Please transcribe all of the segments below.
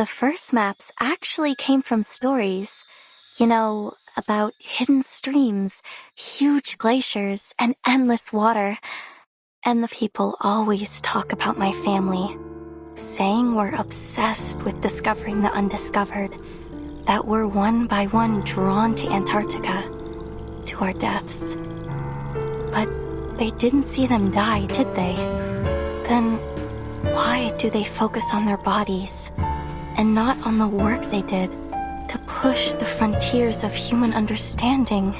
The first maps actually came from stories, about hidden streams, huge glaciers, and endless water. And the people always talk about my family, saying we're obsessed with discovering the undiscovered, that we're one by one drawn to Antarctica, to our deaths. But they didn't see them die, did they? Then why do they focus on their bodies and not on the work they did to push the frontiers of human understanding?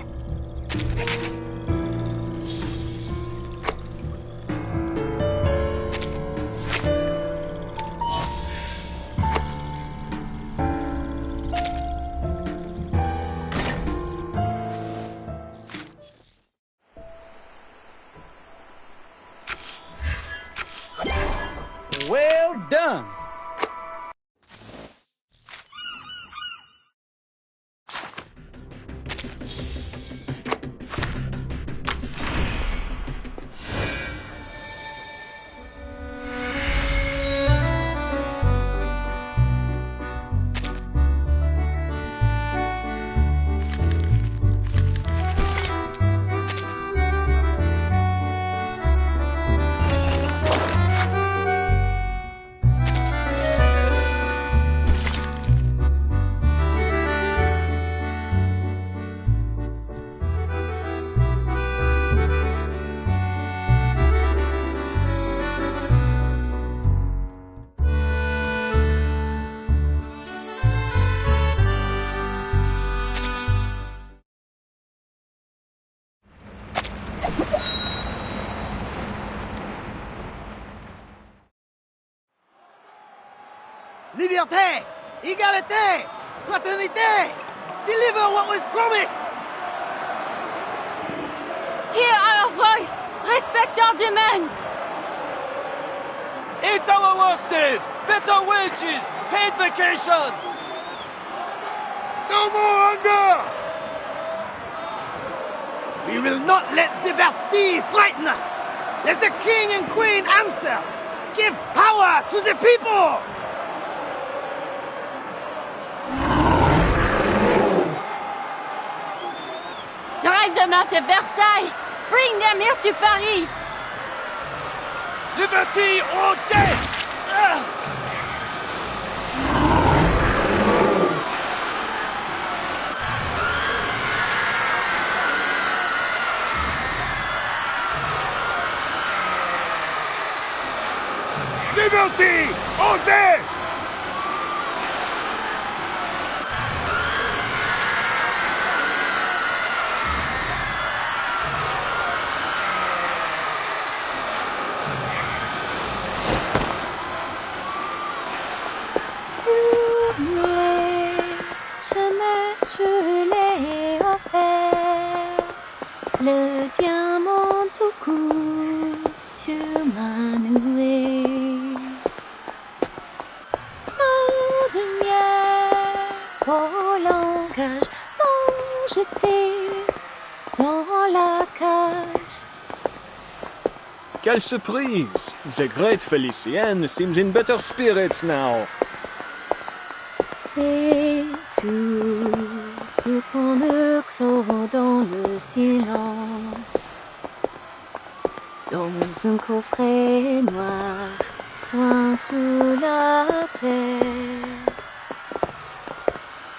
Well done! Liberté! Égalité! Fraternité! Deliver what was promised! Hear our voice! Respect our demands! Eat our work days! Better wages! Paid vacations! No more hunger! We will not let the Bastille frighten us! Let the king and queen answer! Give power to the people! Drive them out of Versailles! Bring them here to Paris! Liberty or death! Liberty or death! Le diamant tout court, tu m'as noué. Eau de miel, vos langages m'ont jeté dans la cage. Quelle surprise! The great Felicienne seems in better spirits now. Et tout ce qu'on me clôt dans le silence, dans un coffret noir, loin sous la terre.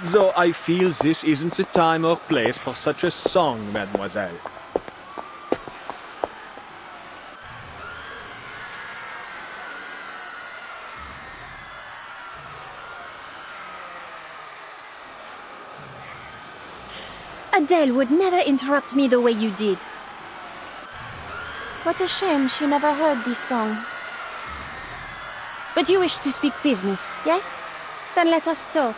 Though I feel this isn't the time or place for such a song, mademoiselle. Adele would never interrupt me the way you did. What a shame she never heard this song. But you wish to speak business, yes? Then let us talk.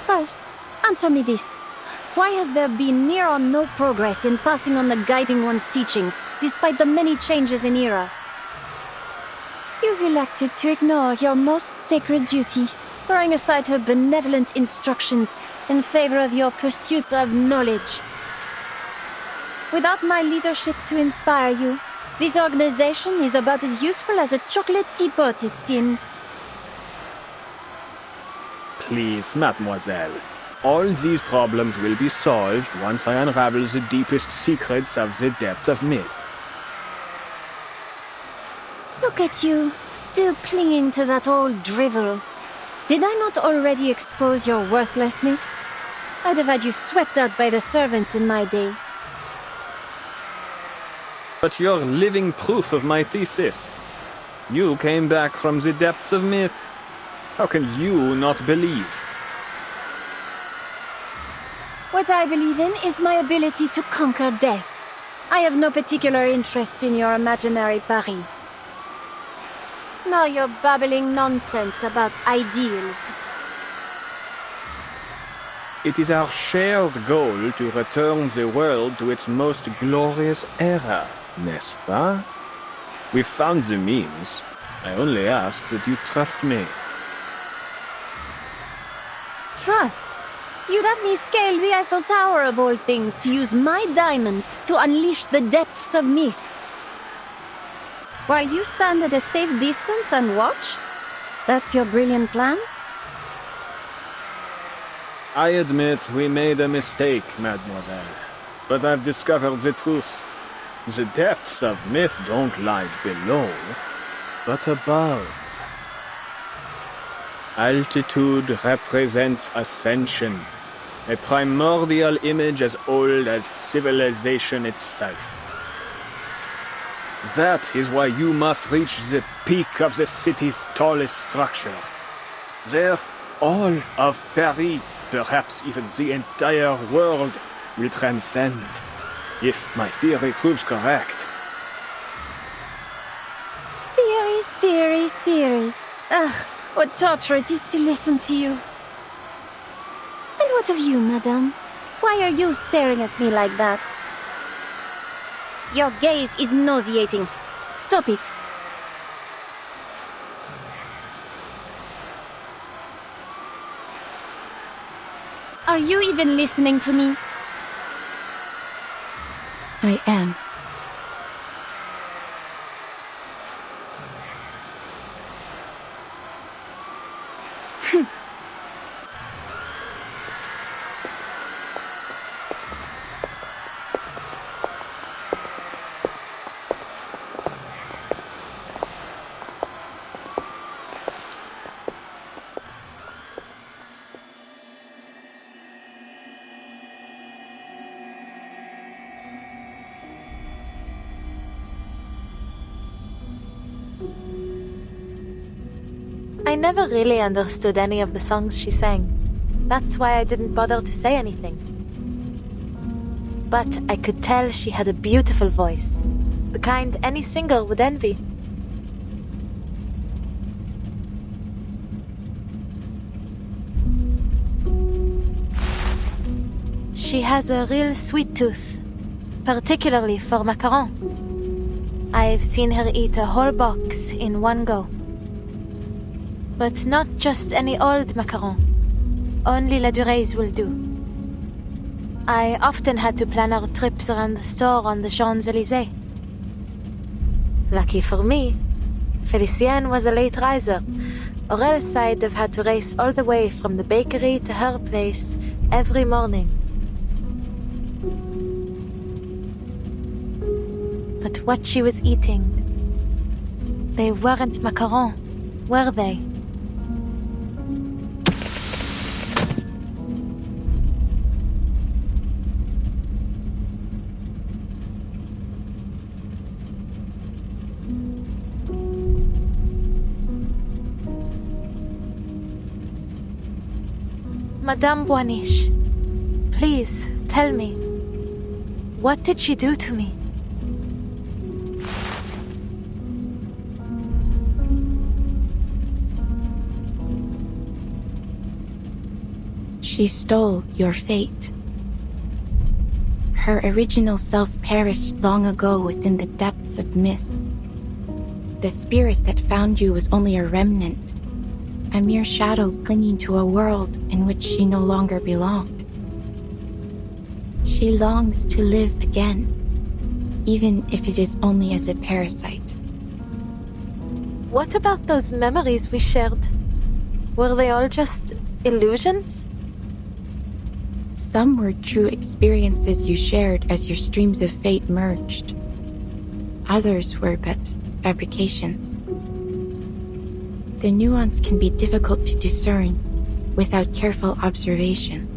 First, answer me this. Why has there been near or no progress in passing on the Guiding One's teachings, despite the many changes in era? You've elected to ignore your most sacred duty, throwing aside her benevolent instructions in favor of your pursuit of knowledge. Without my leadership to inspire you, this organization is about as useful as a chocolate teapot, it seems. Please, mademoiselle. All these problems will be solved once I unravel the deepest secrets of the depths of myth. Look at you, still clinging to that old drivel. Did I not already expose your worthlessness? I'd have had you swept out by the servants in my day. But you're living proof of my thesis. You came back from the depths of myth. How can you not believe? What I believe in is my ability to conquer death. I have no particular interest in your imaginary Paris. Now you're babbling nonsense about ideals. It is our shared goal to return the world to its most glorious era, n'est-ce pas? We've found the means. I only ask that you trust me. Trust? You'd have me scale the Eiffel Tower of all things to use my diamond to unleash the depths of myth. While you stand at a safe distance and watch? That's your brilliant plan? I admit we made a mistake, mademoiselle. But I've discovered the truth. The depths of myth don't lie below, but above. Altitude represents ascension, a primordial image as old as civilization itself. That is why you must reach the peak of the city's tallest structure. There, all of Paris, perhaps even the entire world, will transcend, if my theory proves correct. Theories, theories, theories. Ugh, what torture it is to listen to you. And what of you, madame? Why are you staring at me like that? Your gaze is nauseating. Stop it. Are you even listening to me? I am. I never really understood any of the songs she sang. That's why I didn't bother to say anything. But I could tell she had a beautiful voice, the kind any singer would envy. She has a real sweet tooth, particularly for macarons. I've seen her eat a whole box in one go. But not just any old macaron. Only Ladurées will do. I often had to plan our trips around the store on the Champs-Élysées. Lucky for me, Felicienne was a late riser, or else I'd have had to race all the way from the bakery to her place every morning. But what she was eating, they weren't macarons, were they? Madame Boaniche, please tell me, what did she do to me? She stole your fate. Her original self perished long ago within the depths of myth. The spirit that found you was only a remnant, a mere shadow clinging to a world in which she no longer belonged. She longs to live again, even if it is only as a parasite. What about those memories we shared? Were they all just illusions? Some were true experiences you shared as your streams of fate merged. Others were but fabrications. The nuance can be difficult to discern without careful observation.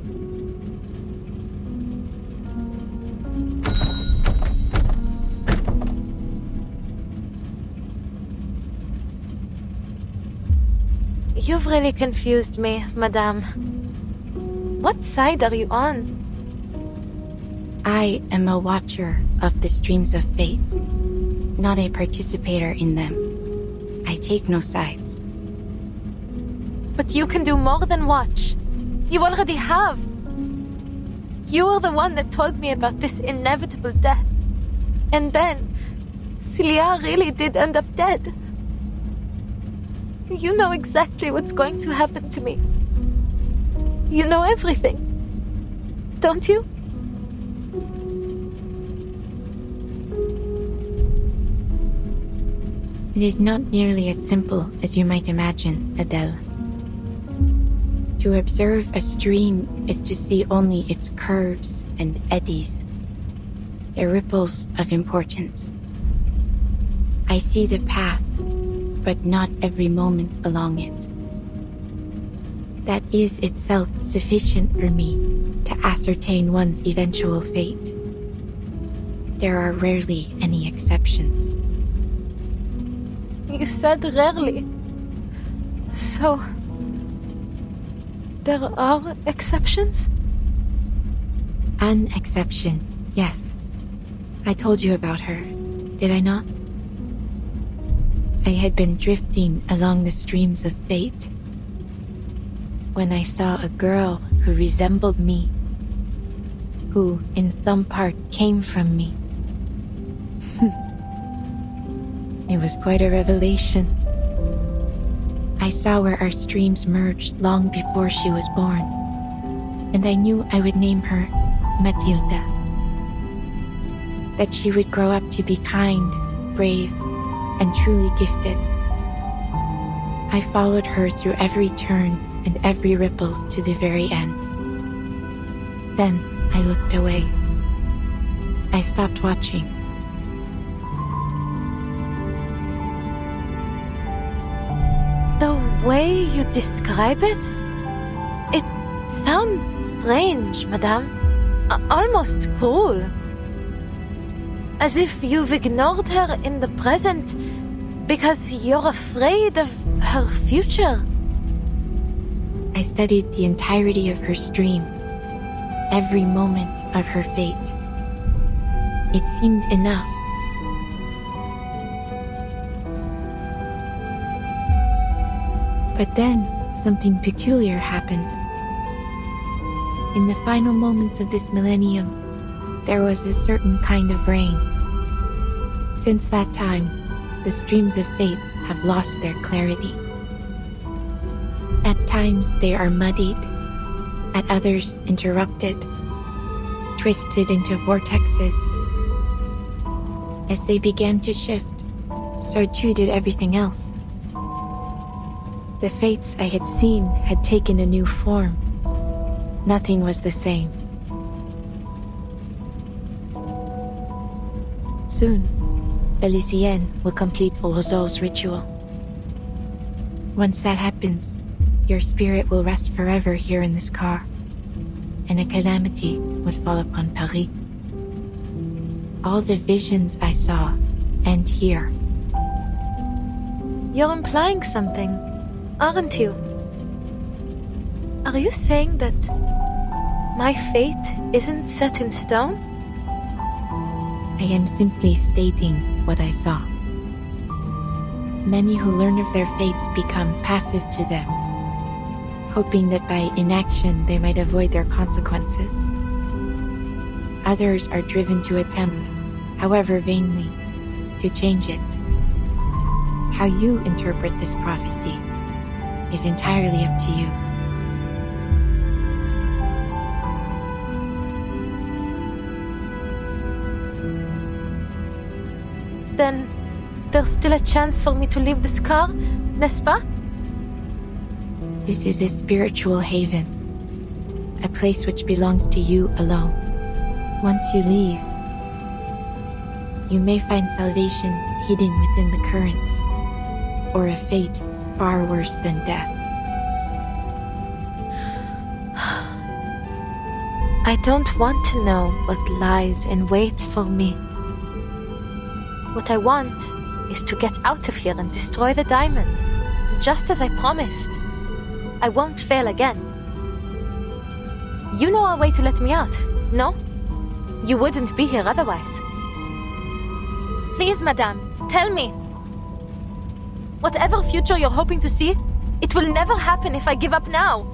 You've really confused me, Madame. What side are you on? I am a watcher of the streams of fate, not a participator in them. I take no sides. But you can do more than watch. You already have. You are the one that told me about this inevitable death. And then, Cilia really did end up dead. You know exactly what's going to happen to me. You know everything. Don't you? It is not nearly as simple as you might imagine, Adele. To observe a stream is to see only its curves and eddies, the ripples of importance. I see the path, but not every moment along it. That is itself sufficient for me to ascertain one's eventual fate. There are rarely any exceptions. You said rarely. So, there are exceptions? An exception, yes. I told you about her, did I not? I had been drifting along the streams of fate when I saw a girl who resembled me, who in some part came from me. It was quite a revelation. I saw where our streams merged long before she was born, and I knew I would name her Matilda. That she would grow up to be kind, brave, and truly gifted. I followed her through every turn and every ripple to the very end. Then I looked away. I stopped watching. The way you describe it? It sounds strange, Madame. Almost cruel. As if you've ignored her in the present because you're afraid of her future. I studied the entirety of her stream, every moment of her fate. It seemed enough. But then something peculiar happened. In the final moments of this millennium, there was a certain kind of rain. Since that time, the streams of fate have lost their clarity. At times they are muddied, at others interrupted, twisted into vortexes. As they began to shift, so too did everything else. The fates I had seen had taken a new form. Nothing was the same. Soon, Felicien will complete Roseau's ritual. Once that happens, your spirit will rest forever here in this car, and a calamity would fall upon Paris. All the visions I saw end here. You're implying something, aren't you? Are you saying that my fate isn't set in stone? I am simply stating what I saw. Many who learn of their fates become passive to them, hoping that by inaction they might avoid their consequences. Others are driven to attempt, however vainly, to change it. How you interpret this prophecy is entirely up to you. Then there's still a chance for me to leave this car, n'est-ce pas? This is a spiritual haven, a place which belongs to you alone. Once you leave, you may find salvation hidden within the currents, or a fate far worse than death. I don't want to know what lies in wait for me. What I want is to get out of here and destroy the diamond, just as I promised. I won't fail again. You know a way to let me out, no? You wouldn't be here otherwise. Please, madame, tell me. Whatever future you're hoping to see, it will never happen if I give up now.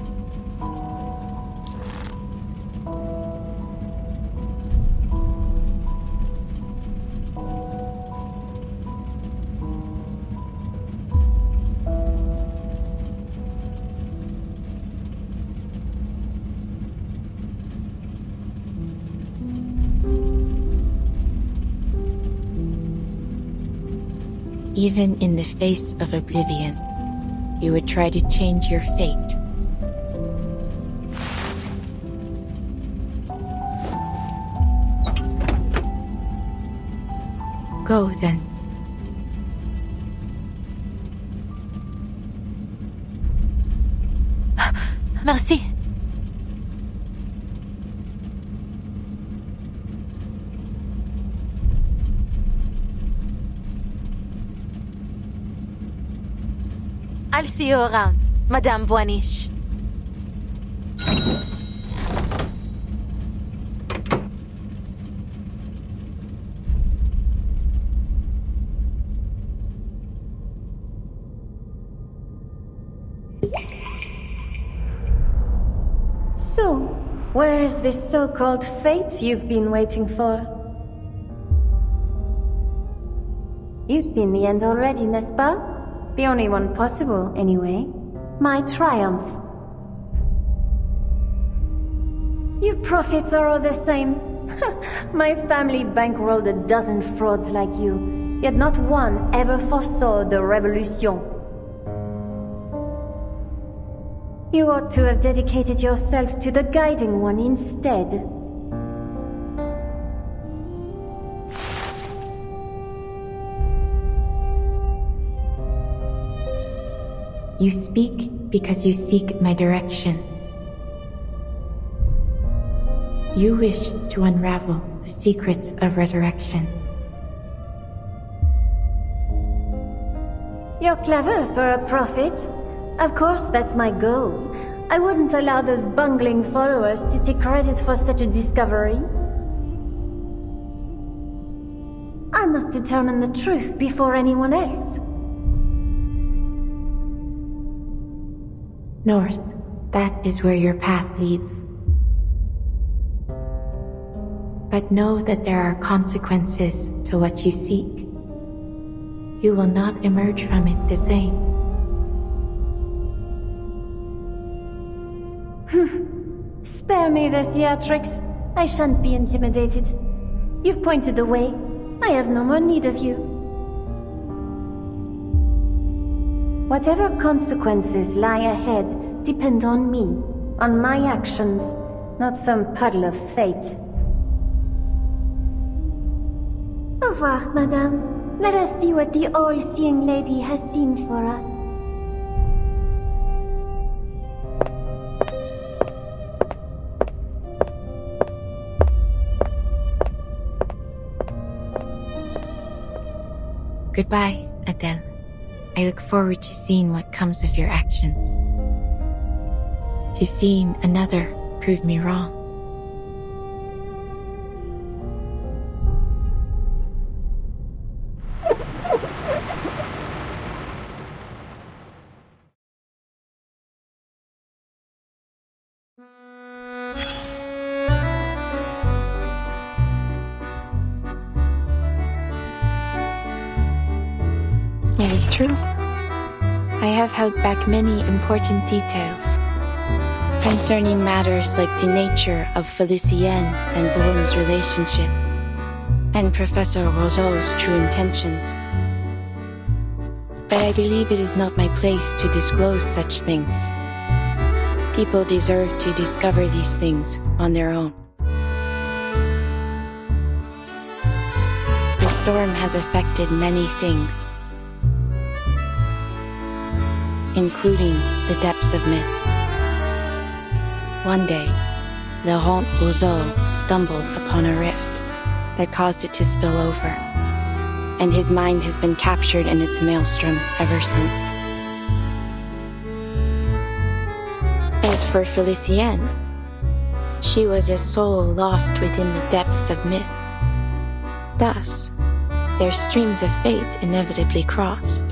Even in the face of oblivion, you would try to change your fate. Go then. Merci. I'll see you around, Madame Boaniche. So, where is this so-called fate you've been waiting for? You've seen the end already, n'est-ce pas? The only one possible, anyway. My triumph. You prophets are all the same. My family bankrolled a dozen frauds like you, yet not one ever foresaw the revolution. You ought to have dedicated yourself to the guiding one instead. You speak because you seek my direction. You wish to unravel the secrets of resurrection. You're clever for a prophet. Of course, that's my goal. I wouldn't allow those bungling followers to take credit for such a discovery. I must determine the truth before anyone else. North, that is where your path leads. But know that there are consequences to what you seek. You will not emerge from it the same. Spare me the theatrics. I shan't be intimidated. You've pointed the way. I have no more need of you. Whatever consequences lie ahead depend on me, on my actions, not some puddle of fate. Au revoir, madame. Let us see what the all-seeing lady has seen for us. Goodbye, Adele. I look forward to seeing what comes of your actions. To seeing another prove me wrong. It is true. I have held back many important details concerning matters like the nature of Felicienne and Baume's relationship, and Professor Roseau's true intentions. But I believe it is not my place to disclose such things. People deserve to discover these things on their own. The storm has affected many things, including the depths of myth. One day, Laurent Oiseau stumbled upon a rift that caused it to spill over, and his mind has been captured in its maelstrom ever since. As for Felicienne, she was a soul lost within the depths of myth. Thus, their streams of fate inevitably crossed.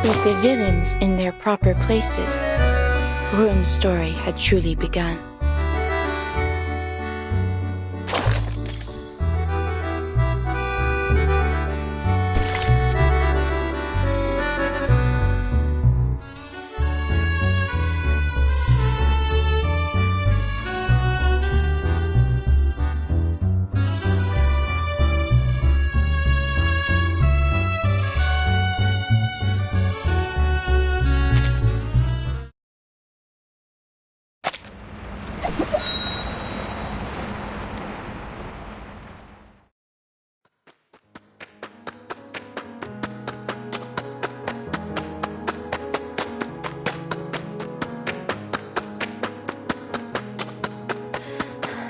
With the villains in their proper places, Ruim's story had truly begun.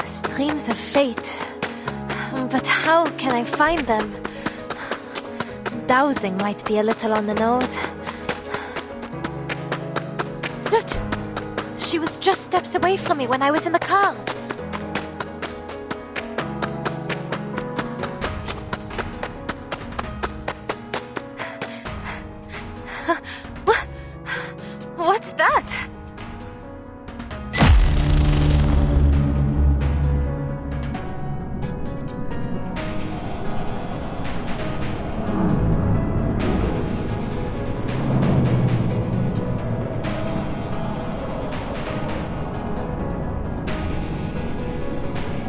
Streams of fate. But how can I find them? Dowsing might be a little on the nose. Zut! She was just steps away from me when I was in the car. What's that?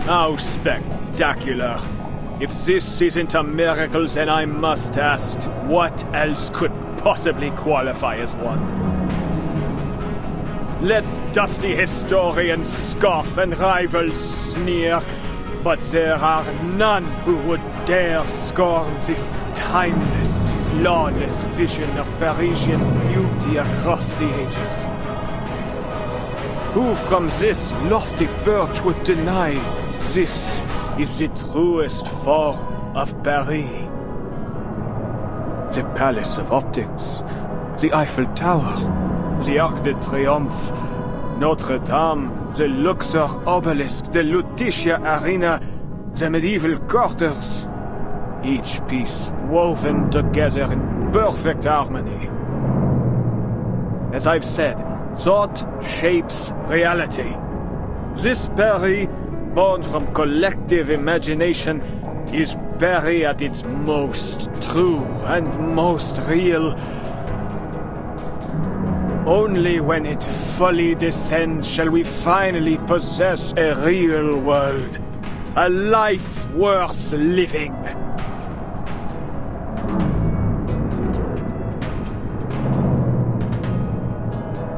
How spectacular. If this isn't a miracle, then I must ask, what else could possibly qualify as one? Let dusty historians scoff and rivals sneer, but there are none who would dare scorn this timeless, flawless vision of Parisian beauty across the ages. Who from this lofty perch would deny this is the truest form of Paris? The Palace of Optics, the Eiffel Tower, the Arc de Triomphe, Notre Dame, the Luxor Obelisk, the Lutetia Arena, the medieval quarters, each piece woven together in perfect harmony. As I've said, thought shapes reality. This Paris, born from collective imagination, is Paris at its most true and most real. Only when it fully descends shall we finally possess a real world, a life worth living.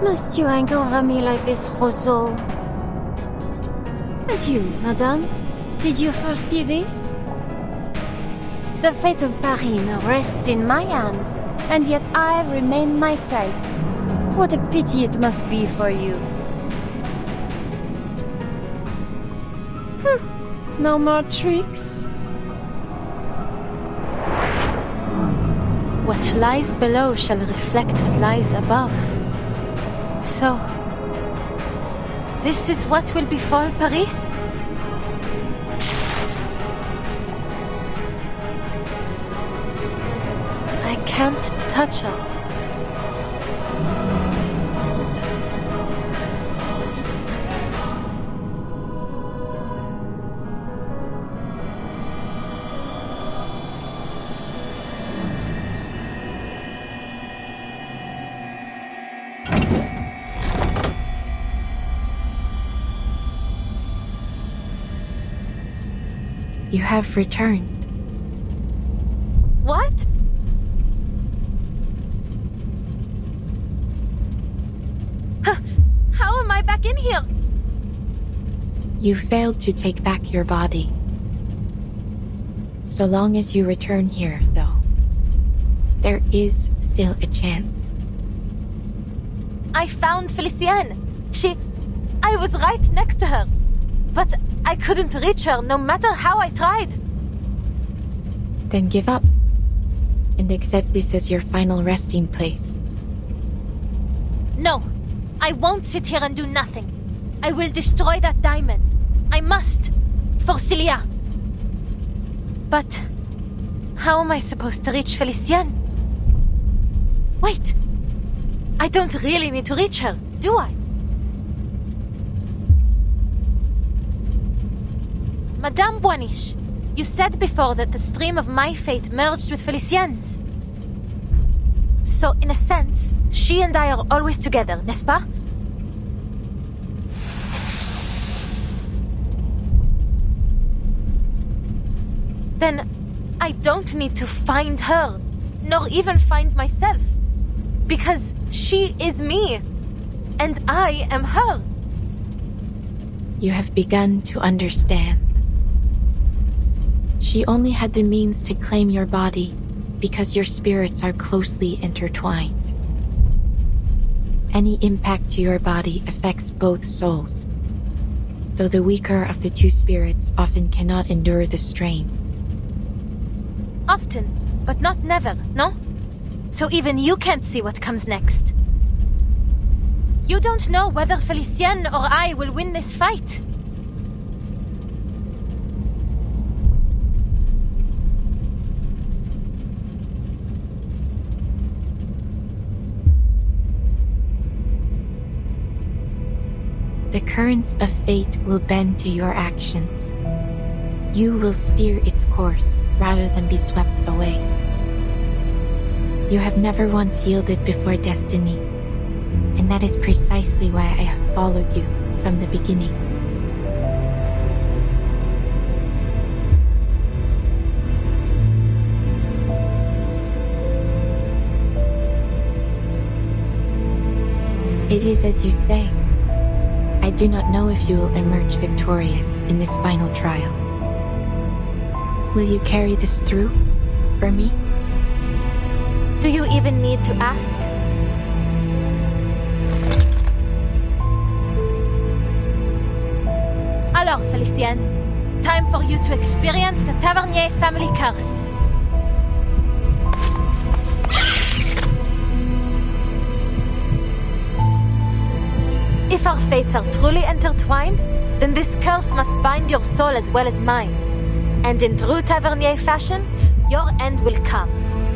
Must you hang over me like this, Rousseau? And you, madame? Did you foresee this? The fate of Paris now rests in my hands, and yet I remain myself. What a pity it must be for you. No more tricks? What lies below shall reflect what lies above. So, this is what will befall Paris? I can't touch her. You have returned. What? back in here? You failed to take back your body. So long as you return here, though, there is still a chance. I found Felicienne. I was right next to her. But I couldn't reach her no matter how I tried. Then give up and accept this as your final resting place. No, I won't sit here and do nothing. I will destroy that diamond. I must. For Celia. But how am I supposed to reach Felicienne? Wait. I don't really need to reach her, do I? Madame Boiniche, you said before that the stream of my fate merged with Felicienne's. So, in a sense, she and I are always together, n'est-ce pas? Then, I don't need to find her, nor even find myself. Because she is me, and I am her. You have begun to understand. She only had the means to claim your body because your spirits are closely intertwined. Any impact to your body affects both souls, though the weaker of the two spirits often cannot endure the strain. Often, but not never, no? So even you can't see what comes next. You don't know whether Felicienne or I will win this fight. The currents of fate will bend to your actions. You will steer its course rather than be swept away. You have never once yielded before destiny, and that is precisely why I have followed you from the beginning. It is as you say. I do not know if you will emerge victorious in this final trial. Will you carry this through for me? Do you even need to ask? Alors, Felicienne, time for you to experience the Tavernier family curse. If our fates are truly intertwined, then this curse must bind your soul as well as mine. And in true Tavernier fashion, your end will come,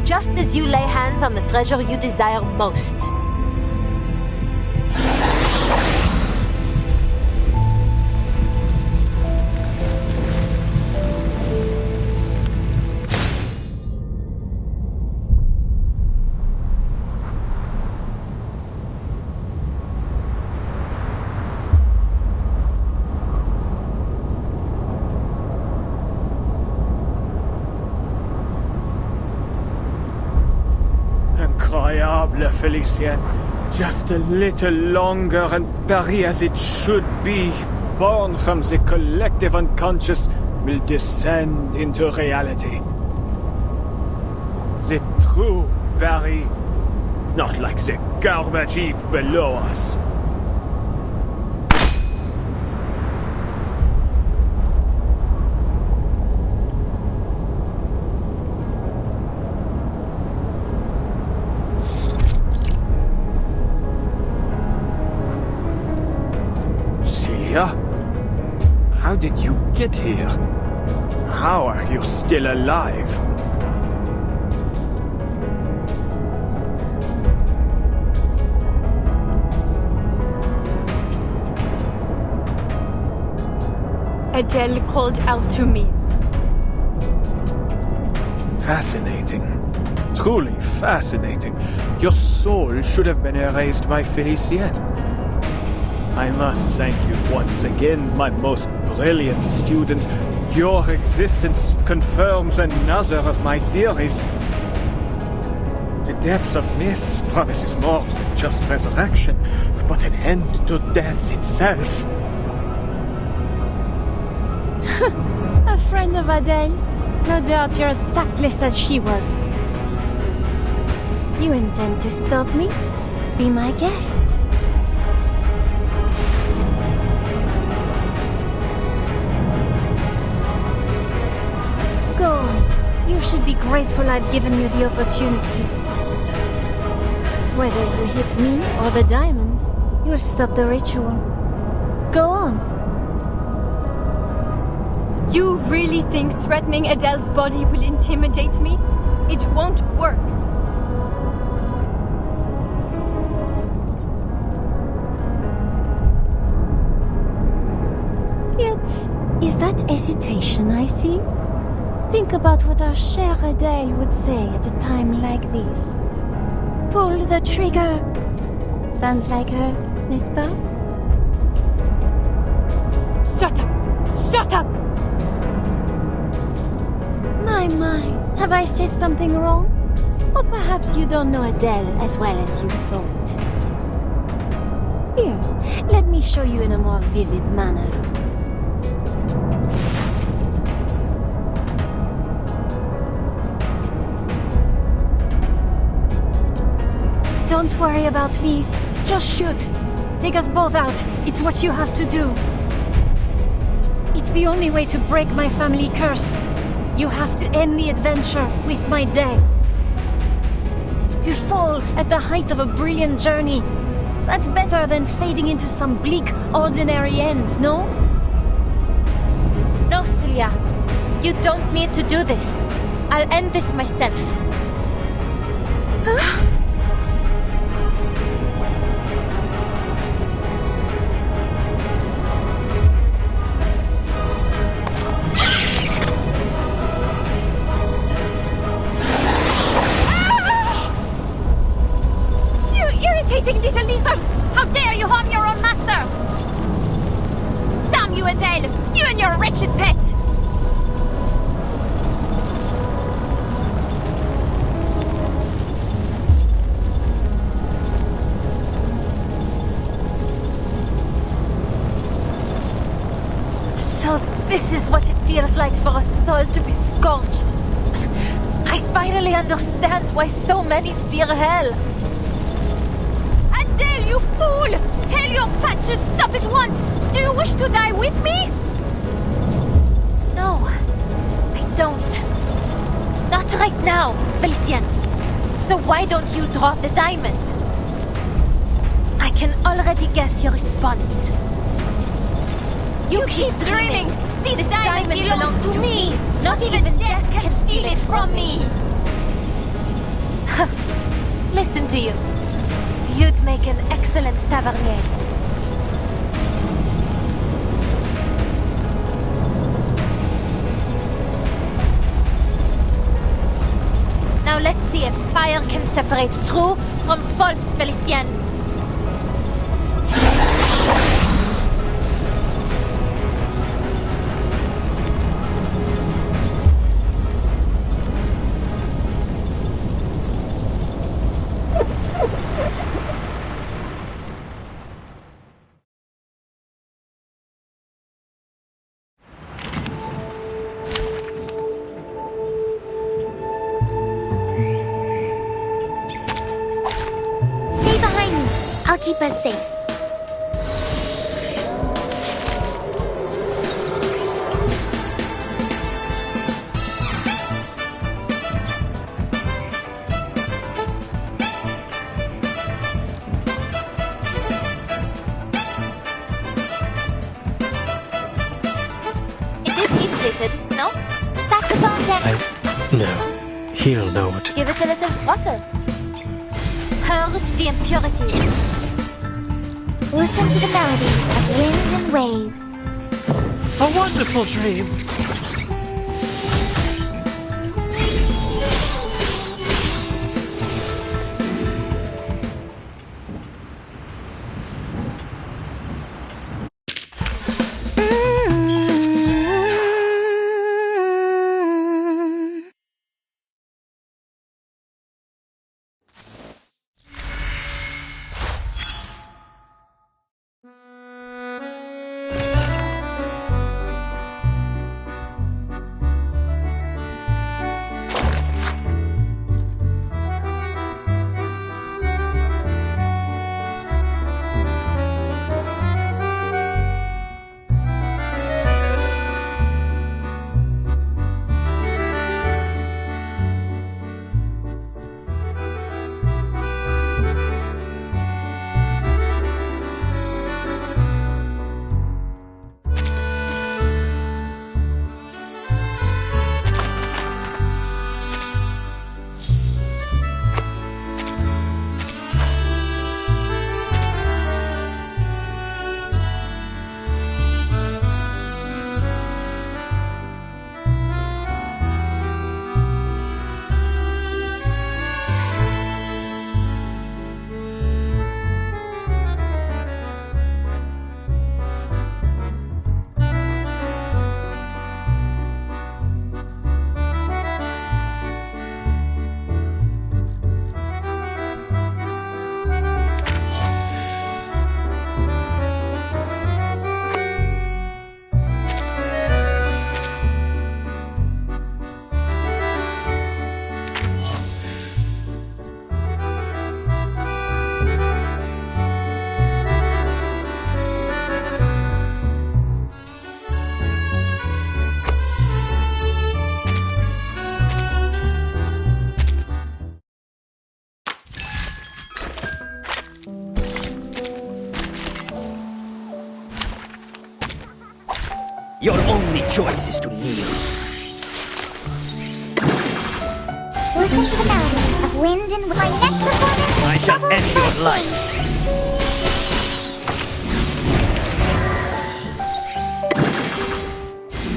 just as you lay hands on the treasure you desire most. Incroyable, Felicienne. Just a little longer and Paris as it should be, born from the collective unconscious, will descend into reality. The true Paris, not like the garbage heap below us. How did you get here? How are you still alive? Adele called out to me. Fascinating. Truly fascinating. Your soul should have been erased by Felicienne. I must thank you once again, my most brilliant student. Your existence confirms another of my theories. The depths of myth promises more than just resurrection, but an end to death itself. A friend of Adele's? No doubt you're as tactless as she was. You intend to stop me? Be my guest. Go on. You should be grateful I've given you the opportunity. Whether you hit me or the diamond, you'll stop the ritual. Go on. You really think threatening Adele's body will intimidate me? It won't work. Yet, is that hesitation I see? Think about what our chère Adele would say at a time like this. Pull the trigger. Sounds like her, n'est-ce pas? Shut up! Shut up! My, have I said something wrong? Or perhaps you don't know Adele as well as you thought. Here, let me show you in a more vivid manner. Don't worry about me. Just shoot. Take us both out. It's what you have to do. It's the only way to break my family curse. You have to end the adventure with my death. To fall at the height of a brilliant journey. That's better than fading into some bleak, ordinary end, no? No, Celia. You don't need to do this. I'll end this myself. Little lizard! How dare you harm your own master! Damn you, Adele! You and your wretched pet! So this is what it feels like for a soul to be scorched. I finally understand why so many fear hell. Adele, you fool! Tell your pet to stop at once! Do you wish to die with me? No, I don't. Not right now, Felicienne. So why don't you drop the diamond? I can already guess your response. You keep dreaming! This diamond belongs to me! Not even death can steal it from me! Listen to you. You'd make an excellent tavernier. Now let's see if fire can separate true from false, Felicienne. I'll keep us safe. It is inflated, no? That's about it. No. He'll know it. Give it a little water. Purge the impurities. Listen to the melodies of wind and waves. A wonderful dream. Your only choice is to kneel. Listen to the melody of wind and my next performance. I shall Double end your Destiny. life.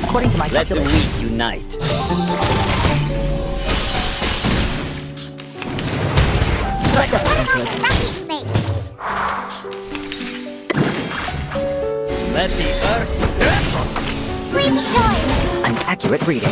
According to my Let the calculations, weak unite. What about my mate? Let the earth... Please enjoy. an accurate reading.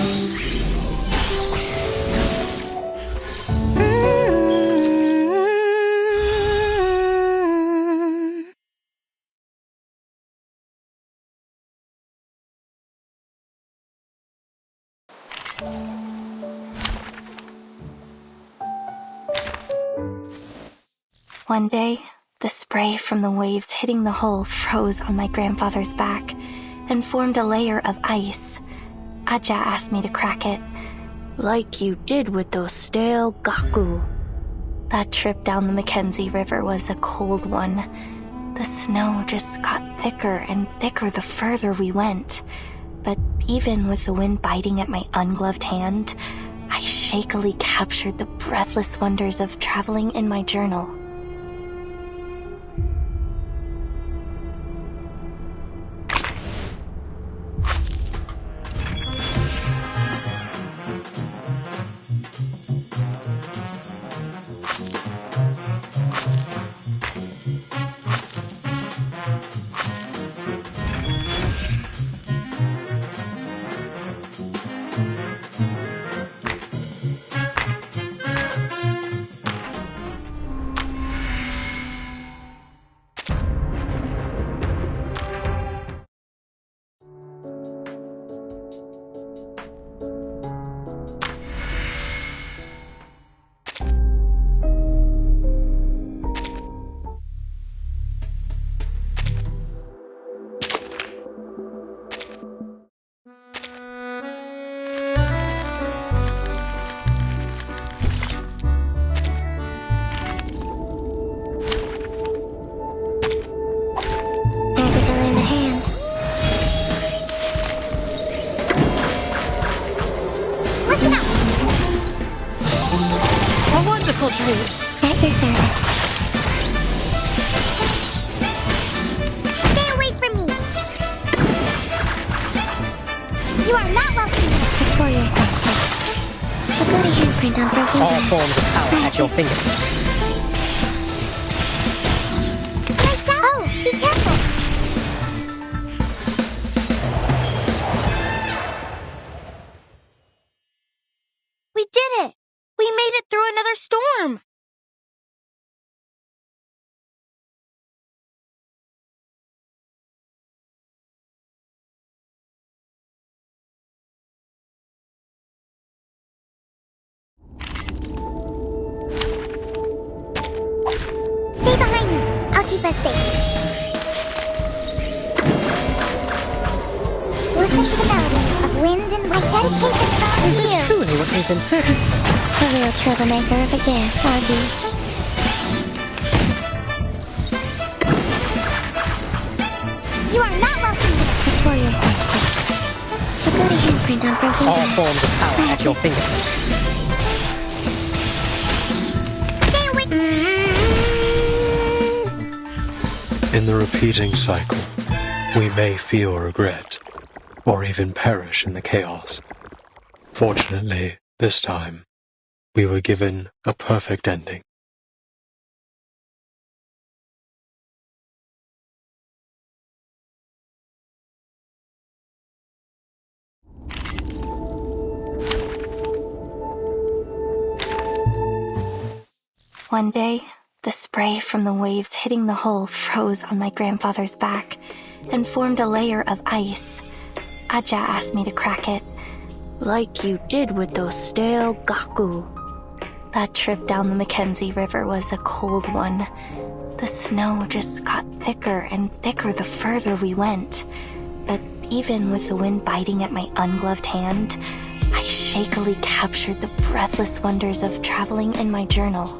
One day, the spray from the waves hitting the hull froze on my grandfather's back and formed a layer of ice. Aja asked me to crack it, like you did with those stale gaku. That trip down the Mackenzie River was a cold one. The snow just got thicker and thicker the further we went. But even with the wind biting at my ungloved hand, I shakily captured the breathless wonders of traveling in my journal. At your service. Stay away from me! You are not welcome here! Explore yourself, kid. The bloody handprint on broken All glass. forms of power at your fingertips. Nice job! Oh, be careful! We did it! We made it through another storm! Stay behind me. I'll keep us safe. Listen to the melody of wind and like dedicate the song here. Truly what we've been searching for. A real troublemaker of a gift, aren't you? You are not welcome here. Explore yourself, kid. The bloody handprint on broken All glass. forms of power at your fingertips. Stay away. In the repeating cycle, we may feel regret, or even perish in the chaos. Fortunately, this time, we were given a perfect ending. One day, the spray from the waves hitting the hull froze on my grandfather's back and formed a layer of ice. Aja asked me to crack it, like you did with those stale gaku. That trip down the Mackenzie River was a cold one. The snow just got thicker and thicker the further we went. But even with the wind biting at my ungloved hand, I shakily captured the breathless wonders of traveling in my journal.